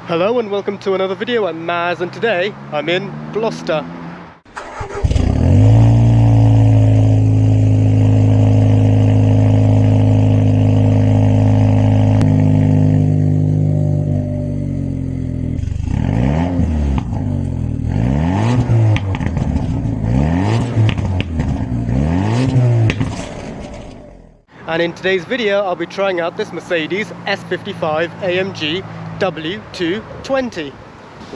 Hello and welcome to another video. I'm Maz and today I'm in Gloucester. And in today's video I'll be trying out this Mercedes S55 AMG W220.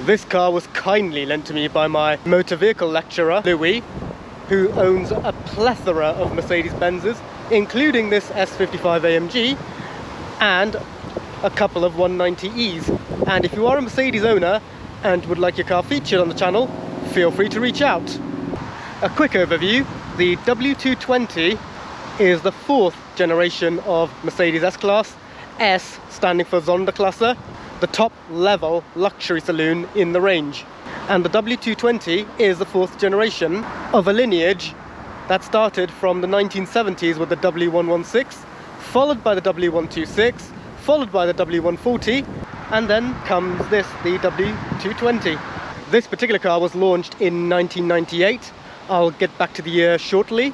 This car was kindly lent to me by my motor vehicle lecturer, Louis, who owns a plethora of Mercedes-Benzes, including this S55 AMG and a couple of 190Es. And if you are a Mercedes owner and would like your car featured on the channel, feel free to reach out. A quick overview: the W220 is the fourth generation of Mercedes S-Class, S standing for Sonderklasse, the top level luxury saloon in the range. And the W220 is the fourth generation of a lineage that started from the 1970s with the W116, followed by the W126, followed by the W140, and then comes this, the W220. This particular car was launched in 1998. I'll get back to the year shortly,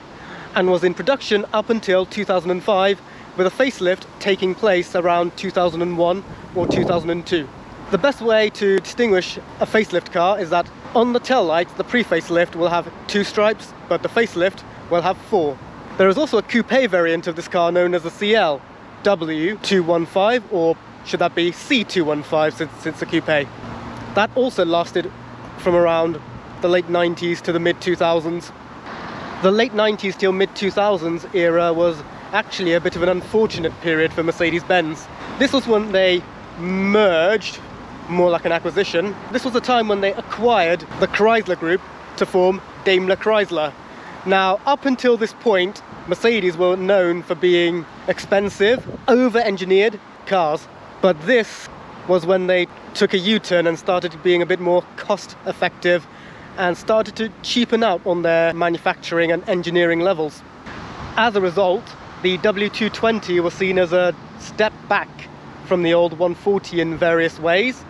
and was in production up until 2005, with a facelift taking place around 2001 or 2002. The best way to distinguish a facelift car is that on the tail lights, the pre-facelift will have 2 stripes, but the facelift will have 4. There is also a coupe variant of this car known as the CL W215, or should that be C215 since the coupe. That also lasted from around the late 90s to the mid 2000s. The late 90s till mid 2000s era was actually a bit of an unfortunate period for Mercedes-Benz. This was when they merged, more like an acquisition. This was the time when they acquired the Chrysler Group to form Daimler Chrysler. Now, up until this point, Mercedes were known for being expensive, over-engineered cars. But this was when they took a U-turn and started being a bit more cost-effective and started to cheapen out on their manufacturing and engineering levels. As a result, the W220 was seen as a step back from the old 140 in various ways.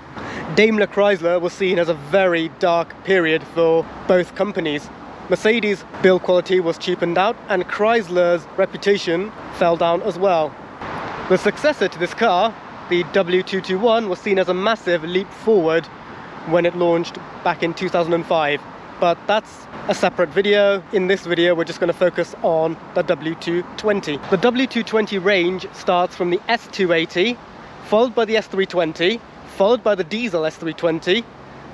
Daimler Chrysler was seen as a very dark period for both companies. Mercedes' build quality was cheapened out and Chrysler's reputation fell down as well. The successor to this car, the W221, was seen as a massive leap forward when it launched back in 2005. But that's a separate video. In this video, we're just going to focus on the W220. The W220 range starts from the S280, followed by the S320, followed by the diesel S320,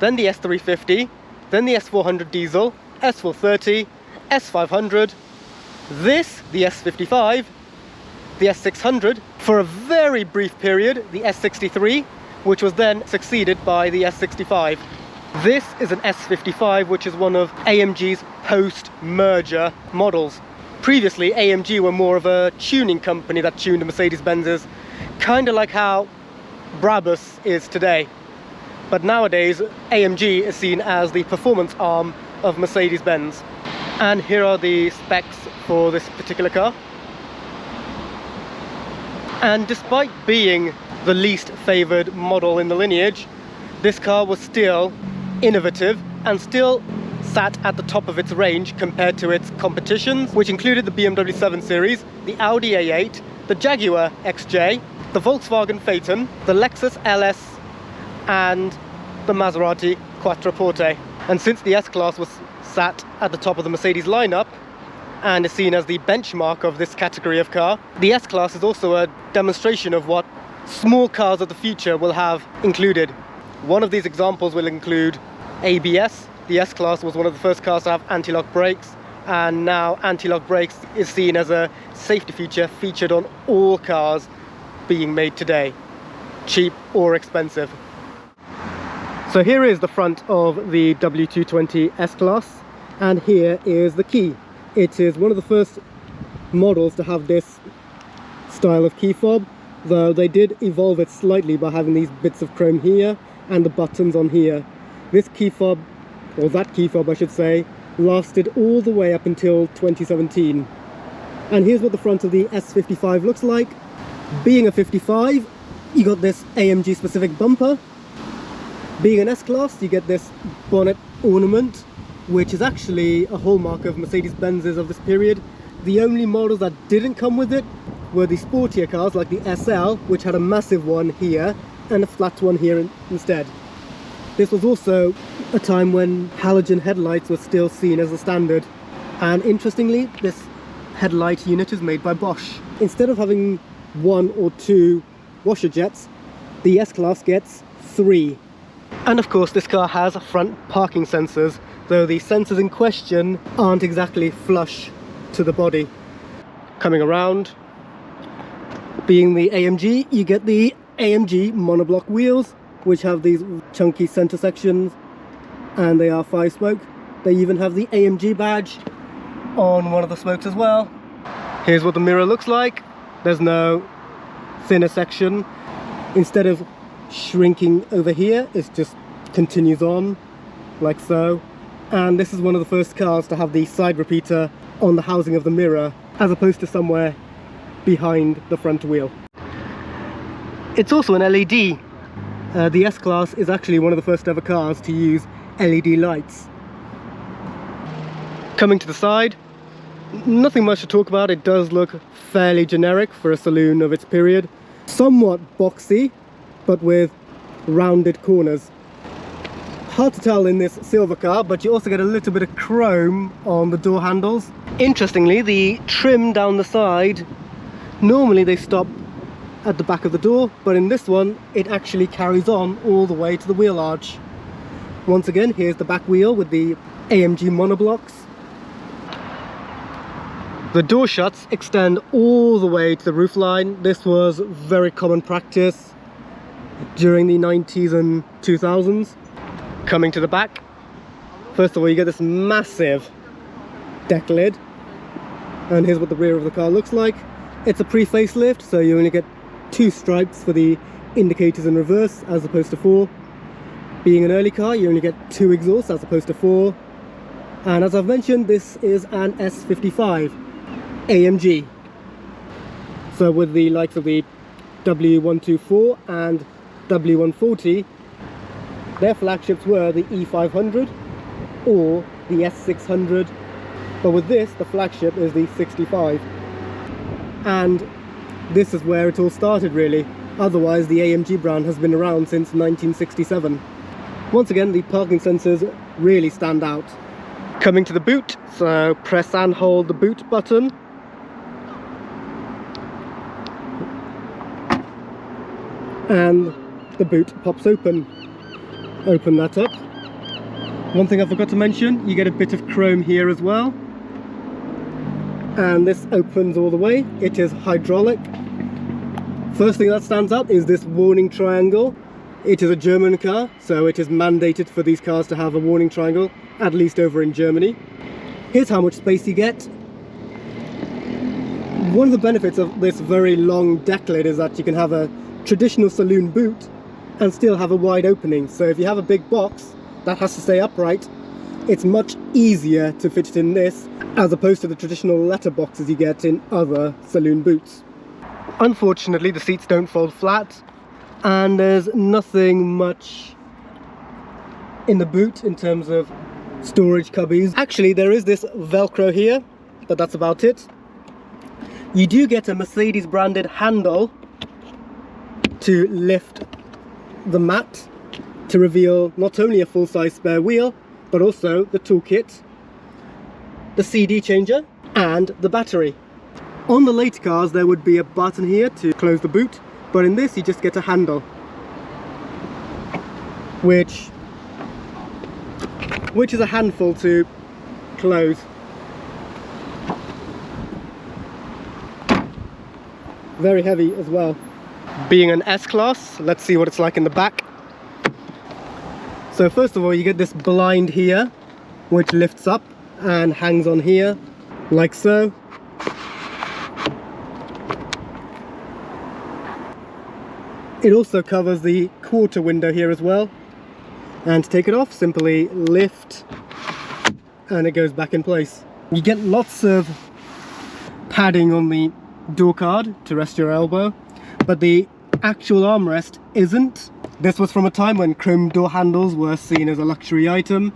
then the S350, then the S400 diesel, S430, S500, this, the S55, the S600, for a very brief period, the S63, which was then succeeded by the S65. This is an S55, which is one of AMG's post-merger models. Previously, AMG were more of a tuning company that tuned Mercedes-Benzes, kind of like how Brabus is today. But nowadays, AMG is seen as the performance arm of Mercedes-Benz. And here are the specs for this particular car. And despite being the least favoured model in the lineage, this car was still innovative and still sat at the top of its range compared to its competitions, which included the BMW 7 Series, the Audi A8, the Jaguar XJ, the Volkswagen Phaeton, the Lexus LS, and the Maserati Quattroporte. And since the S-Class was sat at the top of the Mercedes lineup and is seen as the benchmark of this category of car, the S-Class is also a demonstration of what small cars of the future will have included. One of these examples will include ABS. The S-Class was one of the first cars to have anti-lock brakes, and now anti-lock brakes is seen as a safety feature featured on all cars being made today, cheap or expensive. So here is the front of the W220 S-Class, and here is the key. It is one of the first models to have this style of key fob, though they did evolve it slightly by having these bits of chrome here and the buttons on here. This key fob, or that key fob I should say, lasted all the way up until 2017. And here's what the front of the S55 looks like. Being a 55, you got this AMG specific bumper, Being an S-Class, you get this bonnet ornament, which is actually a hallmark of Mercedes-Benz's of this period. The only models that didn't come with it were the sportier cars like the SL, which had a massive one here and a flat one here instead. This was also a time when halogen headlights were still seen as a standard. And interestingly, this headlight unit is made by Bosch. Instead of having 1 or 2 washer jets, the S-Class gets 3. And of course this car has front parking sensors, though the sensors in question aren't exactly flush to the body. Coming around, being the AMG, you get the AMG monoblock wheels, which have these chunky center sections, and they are 5-spoke. They even have the AMG badge on one of the spokes as well. Here's what the mirror looks like. There's no thinner section. Instead of shrinking over here, it just continues on like so. And this is one of the first cars to have the side repeater on the housing of the mirror, as opposed to somewhere behind the front wheel. It's also an LED. The S-Class is actually one of the first ever cars to use LED lights. Coming to the side, nothing much to talk about. It does look fairly generic for a saloon of its period. Somewhat boxy, but with rounded corners. Hard to tell in this silver car, but you also get a little bit of chrome on the door handles. Interestingly, the trim down the side, normally they stop at the back of the door, but in this one it actually carries on all the way to the wheel arch. Once again, here's the back wheel with the AMG monoblocks. The door shuts extend all the way to the roofline. This was very common practice during the 90s and 2000s. Coming to the back, first of all you get this massive deck lid, and here's what the rear of the car looks like. It's a pre-facelift, so you only get 2 stripes for the indicators in reverse as opposed to 4. Being an early car, you only get 2 exhausts as opposed to 4. And as I've mentioned, this is an S55 AMG. So with the likes of the W220 and W220, their flagships were the E500 or the S600, but with this the flagship is the 65. And this is where it all started really. Otherwise the AMG brand has been around since 1967. Once again, the parking sensors really stand out. Coming to the boot, so press and hold the boot button. And the boot pops open. Open that up. One thing I forgot to mention, you get a bit of chrome here as well. And this opens all the way. It is hydraulic. First thing that stands out is this warning triangle. It is a German car, so it is mandated for these cars to have a warning triangle, at least over in Germany. Here's how much space you get. One of the benefits of this very long deck lid is that you can have a traditional saloon boot and still have a wide opening. So if you have a big box that has to stay upright, it's much easier to fit it in this as opposed to the traditional letter boxes you get in other saloon boots. Unfortunately, the seats don't fold flat, and there's nothing much in the boot in terms of storage cubbies. Actually, there is this Velcro here, but that's about it. You do get a Mercedes branded handle to lift the mat to reveal not only a full-size spare wheel, but also the toolkit, the CD changer, and the battery. On the later cars there would be a button here to close the boot, but in this you just get a handle, which is a handful to close. Very heavy as well. Being an S-Class, let's see what it's like in the back. So first of all you get this blind here, which lifts up and hangs on here, like so. It also covers the quarter window here as well. And to take it off, simply lift and it goes back in place. You get lots of padding on the door card to rest your elbow, but the actual armrest isn't. This was from a time when chrome door handles were seen as a luxury item,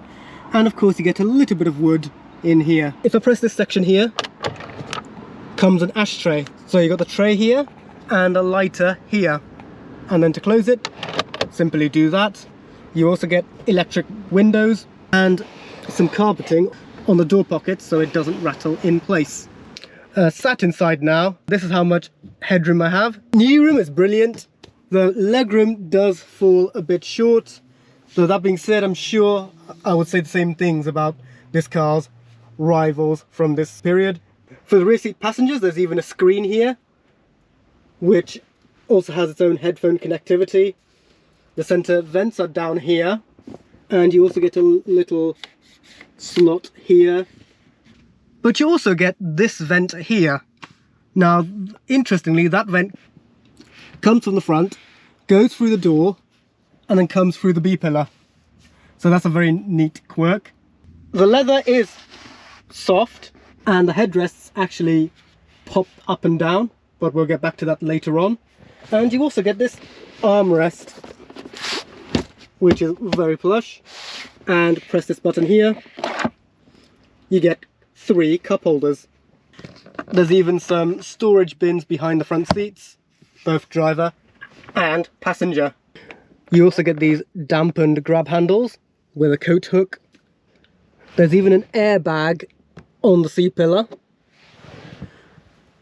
and of course you get a little bit of wood in here. If I press this section here, comes an ashtray. So you got the tray here and a lighter here, and then to close it, simply do that. You also get electric windows and some carpeting on the door pockets so it doesn't rattle in place. Sat inside now, this is how much headroom I have. Knee room is brilliant. The legroom does fall a bit short. So that being said, I'm sure I would say the same things about this car's rivals from this period. For the rear seat passengers, there's even a screen here, which also has its own headphone connectivity. The center vents are down here, and you also get a little slot here. But you also get this vent here. Now, interestingly, that vent comes from the front, goes through the door, and then comes through the B-pillar. So that's a very neat quirk. The leather is soft, and the headrests actually pop up and down, but we'll get back to that later on. And you also get this armrest, which is very plush. And press this button here, you get 3 cup holders. There's even some storage bins behind the front seats, both driver and passenger. You also get these dampened grab handles with a coat hook. There's even an airbag on the C-pillar.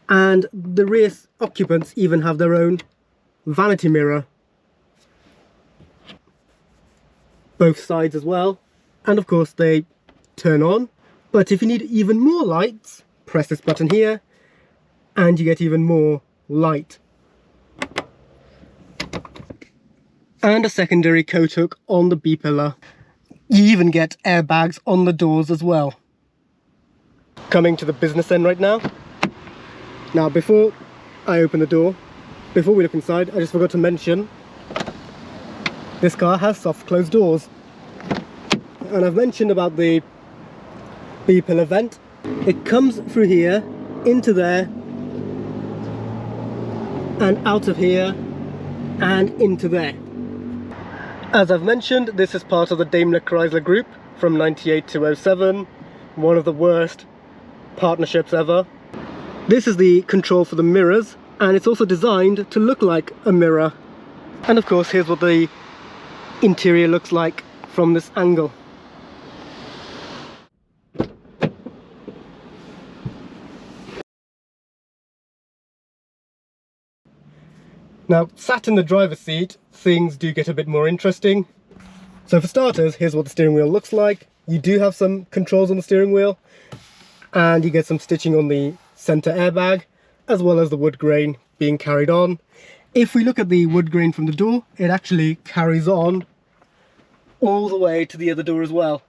And the rear occupants even have their own vanity mirror. Both sides as well. And of course they turn on. But if you need even more lights, press this button here and you get even more light. And a secondary coat hook on the B-pillar. You even get airbags on the doors as well. Coming to the business end right now. Now before I open the door, before we look inside, I just forgot to mention this car has soft closed doors. And I've mentioned about the B-pillar vent. It comes through here, into there, and out of here, and into there. As I've mentioned, this is part of the Daimler Chrysler Group from 98 to 07, one of the worst partnerships ever. This is the control for the mirrors, and it's also designed to look like a mirror. And of course, here's what the interior looks like from this angle. Now, sat in the driver's seat, things do get a bit more interesting. So for starters, here's what the steering wheel looks like. You do have some controls on the steering wheel, and you get some stitching on the center airbag, as well as the wood grain being carried on. If we look at the wood grain from the door, it actually carries on all the way to the other door as well.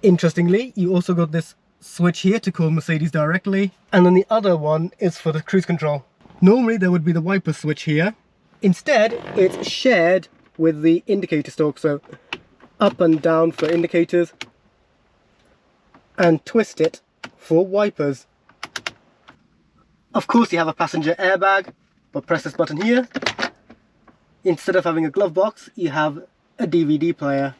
Interestingly, you also got this switch here to call Mercedes directly, and then the other one is for the cruise control. Normally there would be the wiper switch here. Instead, it's shared with the indicator stalk, so up and down for indicators, and twist it for wipers. Of course you have a passenger airbag, but press this button here. Instead of having a glove box, you have a DVD player.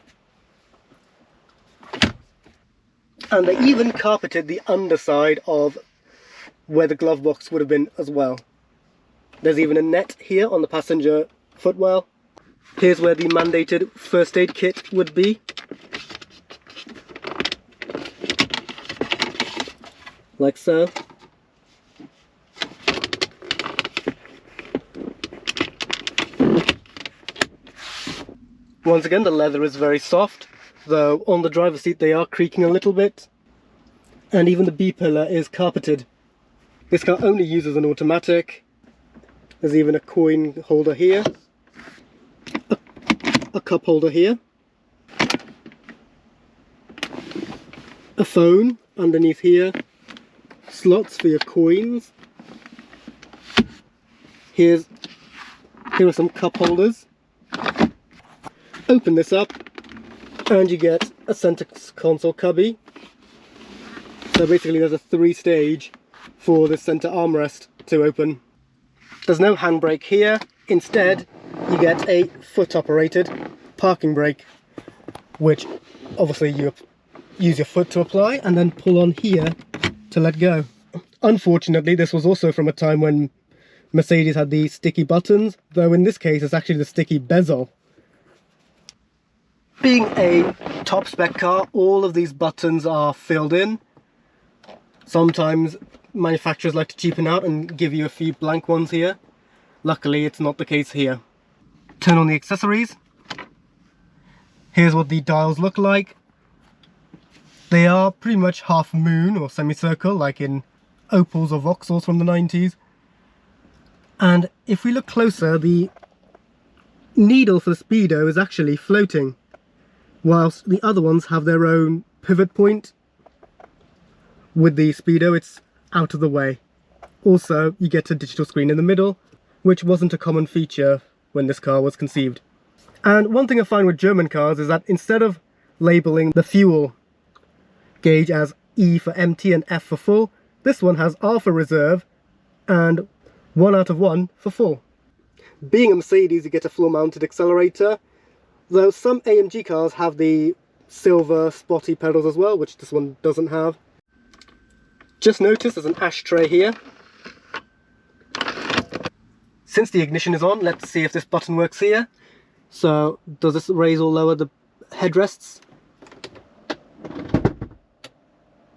And they even carpeted the underside of where the glove box would have been as well. There's even a net here on the passenger footwell. Here's where the mandated first aid kit would be. Like so. Once again, the leather is very soft, though on the driver's seat they are creaking a little bit. And even the B-pillar is carpeted. This car only uses an automatic. There's even a coin holder here, a cup holder here, a phone underneath here, slots for your coins. Here are some cup holders. Open this up and you get a center console cubby. So basically there's a 3-stage for the center armrest to open. There's no handbrake here. Instead, you get a foot operated parking brake, which obviously you use your foot to apply and then pull on here to let go. Unfortunately, this was also from a time when Mercedes had the sticky buttons, though in this case it's actually the sticky bezel. Being a top spec car, all of these buttons are filled in. Sometimes manufacturers like to cheapen out and give you a few blank ones here. Luckily, it's not the case here. Turn on the accessories. Here's what the dials look like. They are pretty much half moon or semicircle, like in Opals or Vauxhalls from the 90s. And if we look closer, the needle for the speedo is actually floating, whilst the other ones have their own pivot point. With the speedo, it's out of the way. Also, you get a digital screen in the middle, which wasn't a common feature when this car was conceived. And one thing I find with German cars is that instead of labeling the fuel gauge as E for empty and F for full, this one has R for reserve and 1 out of 1 for full. Being a Mercedes, you get a floor mounted accelerator, though some AMG cars have the silver spotty pedals as well, which this one doesn't have. Just notice there's an ashtray here. Since the ignition is on, let's see if this button works here. So, does this raise or lower the headrests?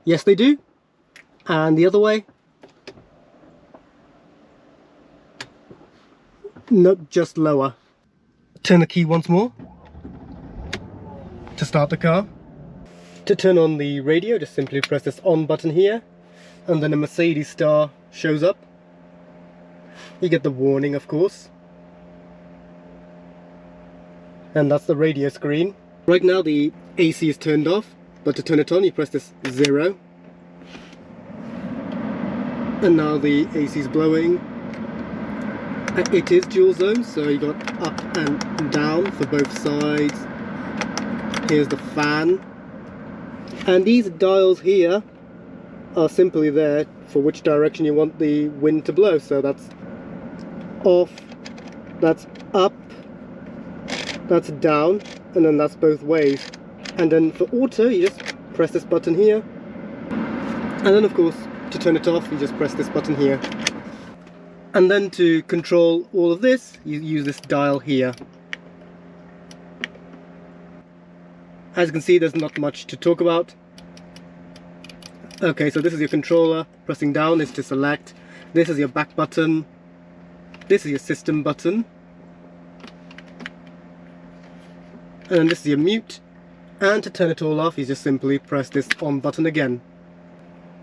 Yes, they do. And the other way? Nope, just lower. Turn the key once more to start the car. To turn on the radio, just simply press this on button here, and then a Mercedes star shows up. You get the warning, of course. And that's the radio screen. Right now the AC is turned off, but to turn it on you press this 0. And now the AC is blowing. It is dual zone, so you got up and down for both sides. Here's the fan. And these dials here are simply there for which direction you want the wind to blow. So that's off, that's up, that's down, and then that's both ways. And then for auto, you just press this button here. And then of course, to turn it off, you just press this button here. And then to control all of this, you use this dial here. As you can see, there's not much to talk about. Okay, so this is your controller. Pressing down is to select. This is your back button. This is your system button. And then this is your mute. And to turn it all off, you just simply press this on button again.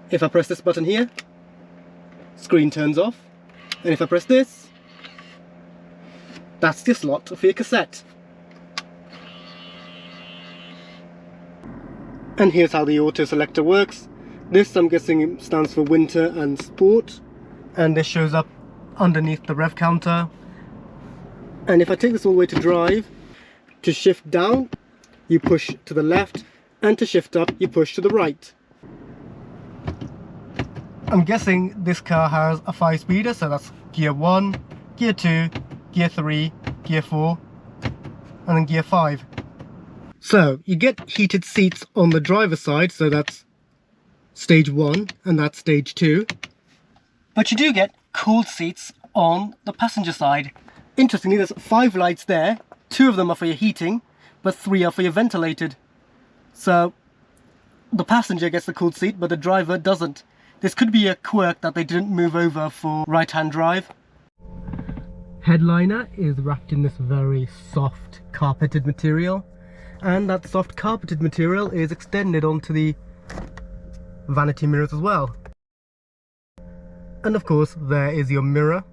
If I press this button here, screen turns off. And if I press this, that's your slot for your cassette. And here's how the auto selector works. This, I'm guessing, stands for winter and sport. And this shows up underneath the rev counter. And if I take this all the way to drive, to shift down, you push to the left, and to shift up, you push to the right. I'm guessing this car has a 5-speeder, so that's gear 1, gear 2, gear 3, gear 4, and then gear 5. So you get heated seats on the driver's side, so that's stage 1 and that's stage 2. But you do get cooled seats on the passenger side. Interestingly, there's 5 lights there. 2 of them are for your heating, but 3 are for your ventilated. So the passenger gets the cooled seat, but the driver doesn't. This could be a quirk that they didn't move over for right-hand drive. Headliner is wrapped in this very soft carpeted material, and that soft carpeted material is extended onto the vanity mirrors as well. And of course there is your mirror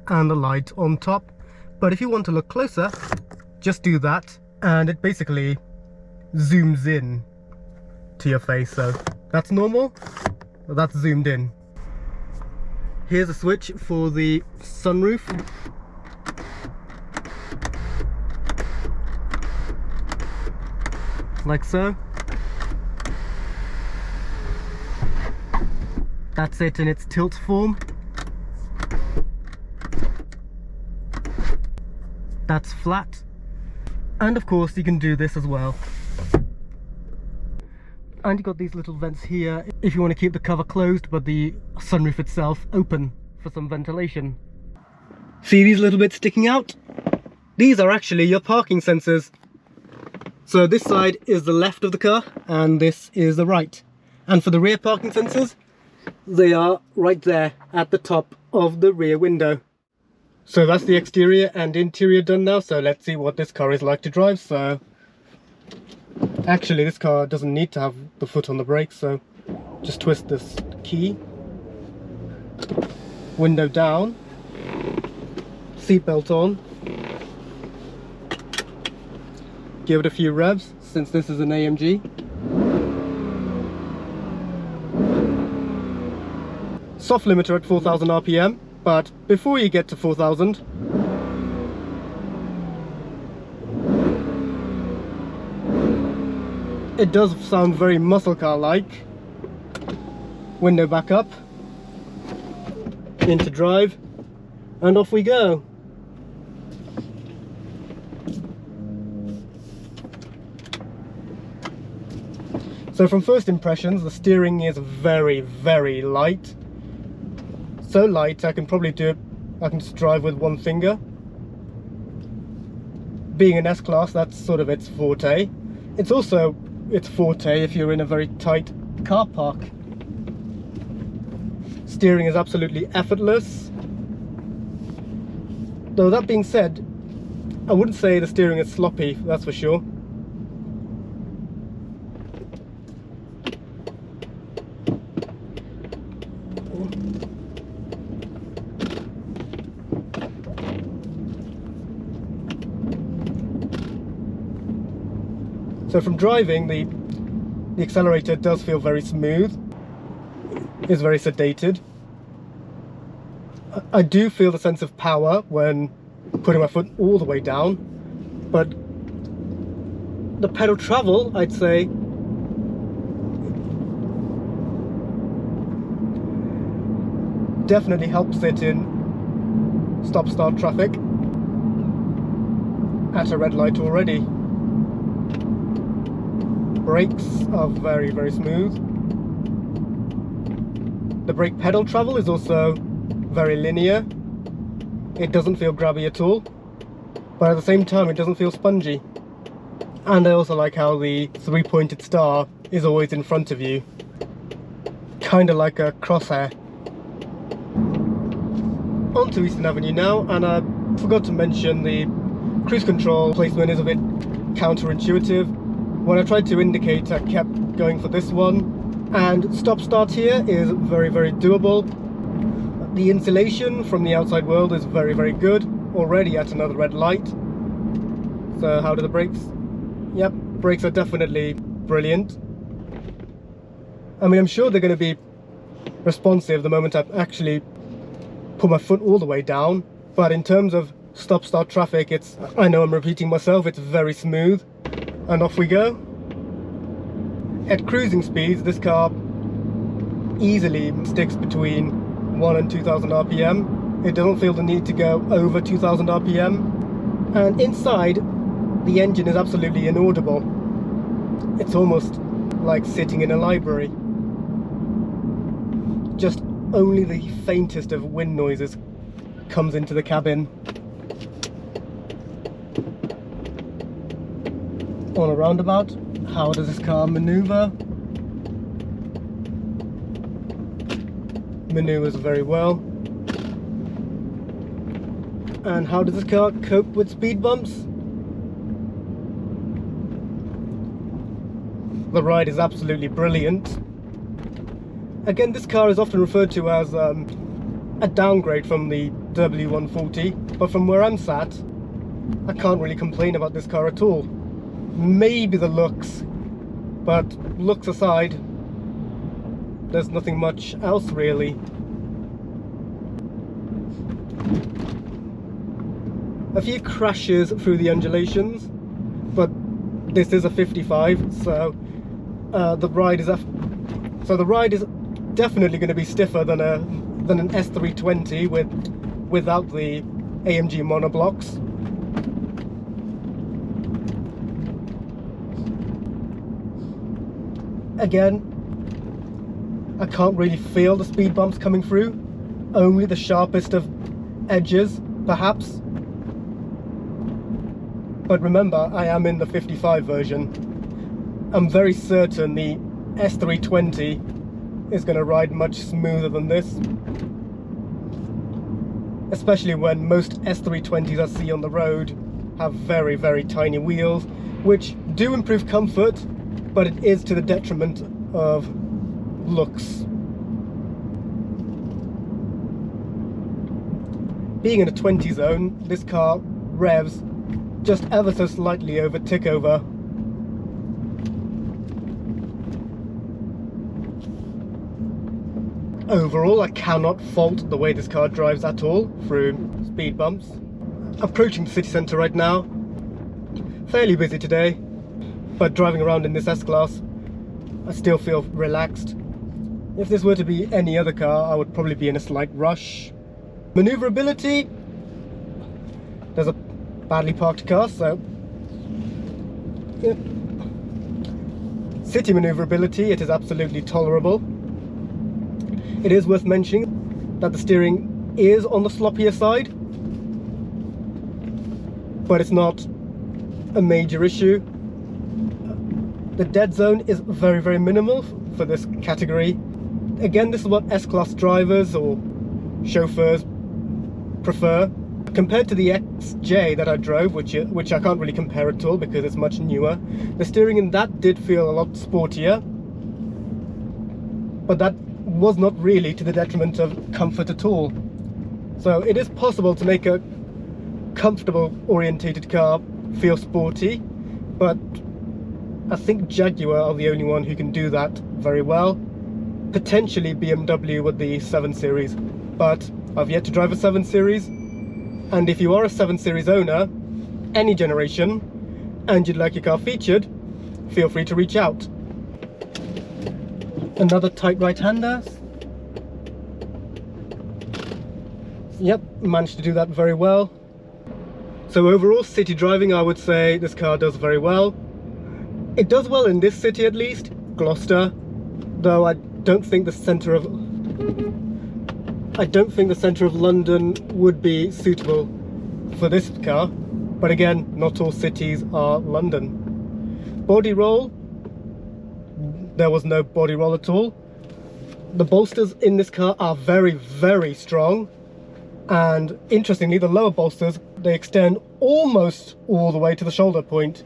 and the light on top, but if you want to look closer, just do that and it basically zooms in to your face. So that's normal, that's zoomed in. Here's a switch for the sunroof. Like so. That's it in its tilt form. that's flat. And of course you can do this as well. And you've got these little vents here if you want to keep the cover closed but the sunroof itself open for some ventilation. See these little bits sticking out? These are actually your parking sensors. So this side is the left of the car and this is the right. And for the rear parking sensors, they are right there at the top of the rear window. So that's the exterior and interior done now, so let's see what this car is like to drive. So actually this car doesn't need to have the foot on the brake, so just twist this key, window down, seatbelt on, give it a few revs since this is an AMG. Soft limiter at 4,000 RPM, but before you get to 4,000, it does sound very muscle car like. Window back up, into drive, and off we go. So from first impressions, the steering is very, very light. So light I can probably do it, I can just drive with one finger. Being an S-Class, that's sort of its forte. It's also its forte if you're in a very tight car park. Steering is absolutely effortless. Though that being said, I wouldn't say the steering is sloppy, that's for sure. So from driving, the accelerator does feel very smooth. It's very sedated. I do feel the sense of power when putting my foot all the way down, but the pedal travel, I'd say, definitely helps it in stop-start traffic at a red light already. Brakes are very, very smooth. The brake pedal travel is also very linear. It doesn't feel grabby at all, but at the same time it doesn't feel spongy. And I also like how the three-pointed star is always in front of you, kind of like a crosshair. On to Eastern Avenue now, and I forgot to mention the cruise control placement is a bit counterintuitive. When I tried to indicate, I kept going for this one, and stop-start here is very, very doable. The insulation from the outside world is very, very good, already at another red light. So how do the brakes? Yep, brakes are definitely brilliant. I mean, I'm sure they're going to be responsive the moment I actually put my foot all the way down, but in terms of stop-start traffic, I know I'm repeating myself, it's very smooth. And off we go. At cruising speeds, this car easily sticks between 1 and 2,000 RPM. It doesn't feel the need to go over 2,000 RPM. And inside, the engine is absolutely inaudible. It's almost like sitting in a library. Just only the faintest of wind noises comes into the cabin. On a roundabout, how does this car maneuver? Maneuvers very well. And how does this car cope with speed bumps? The ride is absolutely brilliant. Again, this car is often referred to as a downgrade from the W220, but from where I'm sat, I can't really complain about this car at all. Maybe the looks, but looks aside, there's nothing much else really. A few crashes through the undulations, but this is a 55, so the ride is definitely going to be stiffer than an S320 without the AMG monoblocks. Again, I can't really feel the speed bumps coming through, only the sharpest of edges perhaps. But remember, I am in the 55 version. I'm very certain the S320 is going to ride much smoother than this, especially when most S320s I see on the road have very, very tiny wheels, which do improve comfort, but it is to the detriment of looks. Being in a 20 zone, this car revs just ever so slightly over tick over. Overall, I cannot fault the way this car drives at all through speed bumps. Approaching the city centre right now. Fairly busy today, but driving around in this S-Class, I still feel relaxed. If this were to be any other car, I would probably be in a slight rush. Maneuverability, there's a badly parked car, so yeah. City maneuverability, it is absolutely tolerable. It is worth mentioning that the steering is on the sloppier side, but it's not a major issue. The dead zone is very, very minimal for this category. Again, this is what S-Class drivers or chauffeurs prefer. Compared to the XJ that I drove, which I can't really compare at all because it's much newer, the steering in that did feel a lot sportier, but that was not really to the detriment of comfort at all. So it is possible to make a comfortable orientated car feel sporty, but I think Jaguar are the only one who can do that very well. Potentially BMW with the 7 Series, but I've yet to drive a 7 Series. And if you are a 7 Series owner, any generation, and you'd like your car featured, feel free to reach out. Another tight right-hander. Yep, managed to do that very well. So overall, city driving, I would say this car does very well. It does well in this city at least, Gloucester, though I don't think the centre of London would be suitable for this car, but again, not all cities are London. Body roll, there was no body roll at all. The bolsters in this car are very, very strong, and interestingly, the lower bolsters, they extend almost all the way to the shoulder point,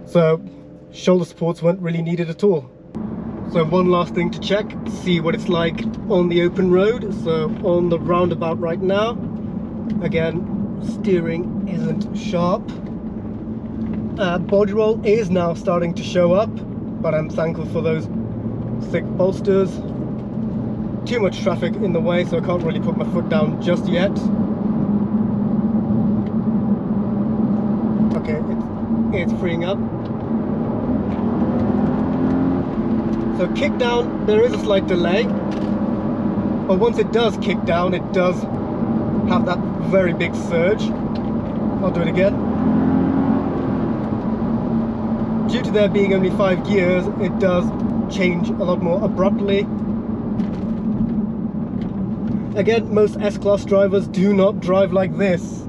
so shoulder supports weren't really needed at all. So one last thing to check, see what it's like on the open road. So on the roundabout right now, again, steering isn't sharp. Body roll is now starting to show up, but I'm thankful for those thick bolsters. Too much traffic in the way, so I can't really put my foot down just yet. Okay, it's freeing up. So kick down, there is a slight delay, but once it does kick down, it does have that very big surge. I'll do it again. Due to there being only 5 gears, it does change a lot more abruptly. Again, most S-Class drivers do not drive like this.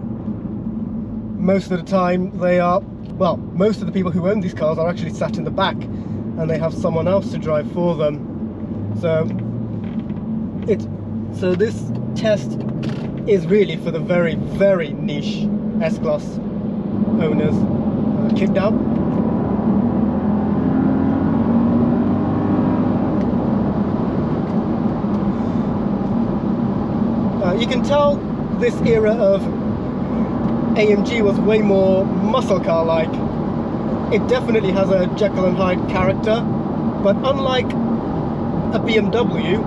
Most of the time they are, well, most of the people who own these cars are actually sat in the back, and they have someone else to drive for them. So this test is really for the very, very niche S-Class owners. Kick down. You can tell this era of AMG was way more muscle car like. It definitely has a Jekyll and Hyde character, but unlike a BMW,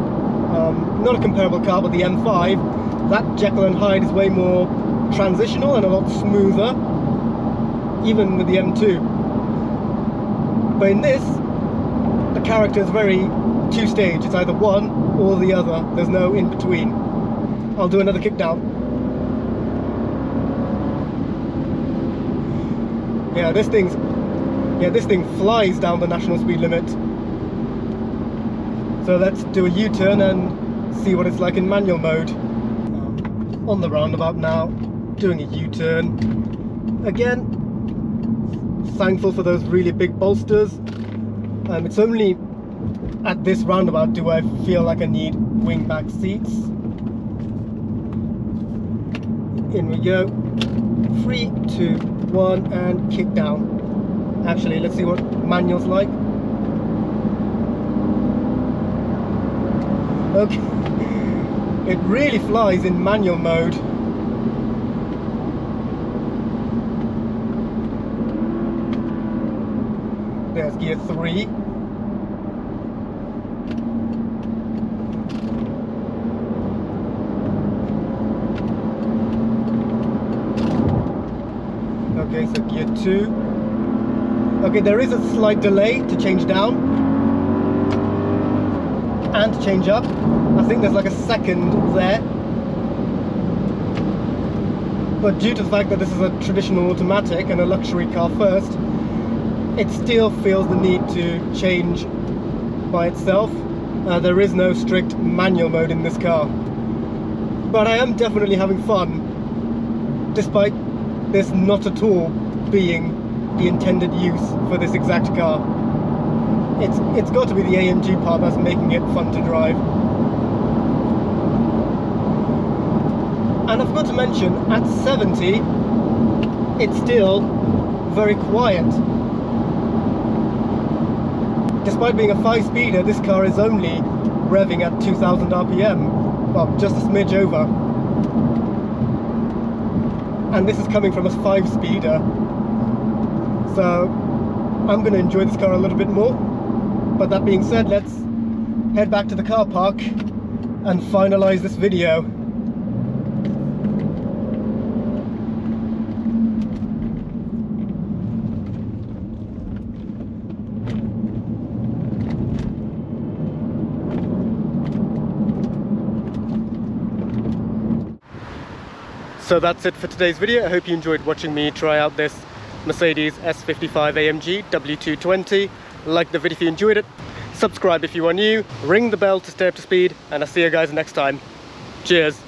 not a comparable car, but the M5, that Jekyll and Hyde is way more transitional and a lot smoother, even with the M2. But in this, the character is very two-stage. It's either one or the other. There's no in between. I'll do another kick down. Yeah, this thing's Yeah, this thing flies down the national speed limit. So let's do a U-turn and see what it's like in manual mode. On the roundabout now, doing a U-turn. Again, thankful for those really big bolsters. It's only at this roundabout do I feel like I need wing back seats. In we go. 3, 2, 1, and kick down. Actually, let's see what manual's like. Okay, it really flies in manual mode. There's gear 3. Okay, so gear 2. Okay, there is a slight delay to change down and to change up. I think there's like a second there. But due to the fact that this is a traditional automatic and a luxury car first, it still feels the need to change by itself. There is no strict manual mode in this car. But I am definitely having fun, despite this not at all being the intended use for this exact car. It's got to be the AMG part that's making it fun to drive. And I forgot to mention, at 70, it's still very quiet. Despite being a 5-speeder, this car is only revving at 2000 RPM. Well, just a smidge over. And this is coming from a 5-speeder. So I'm going to enjoy this car a little bit more. But that being said, let's head back to the car park and finalize this video. So that's it for today's video. I hope you enjoyed watching me try out this Mercedes S55 AMG W220. Like the video if you enjoyed it, subscribe if you are new, ring the bell to stay up to speed, and I'll see you guys next time. Cheers!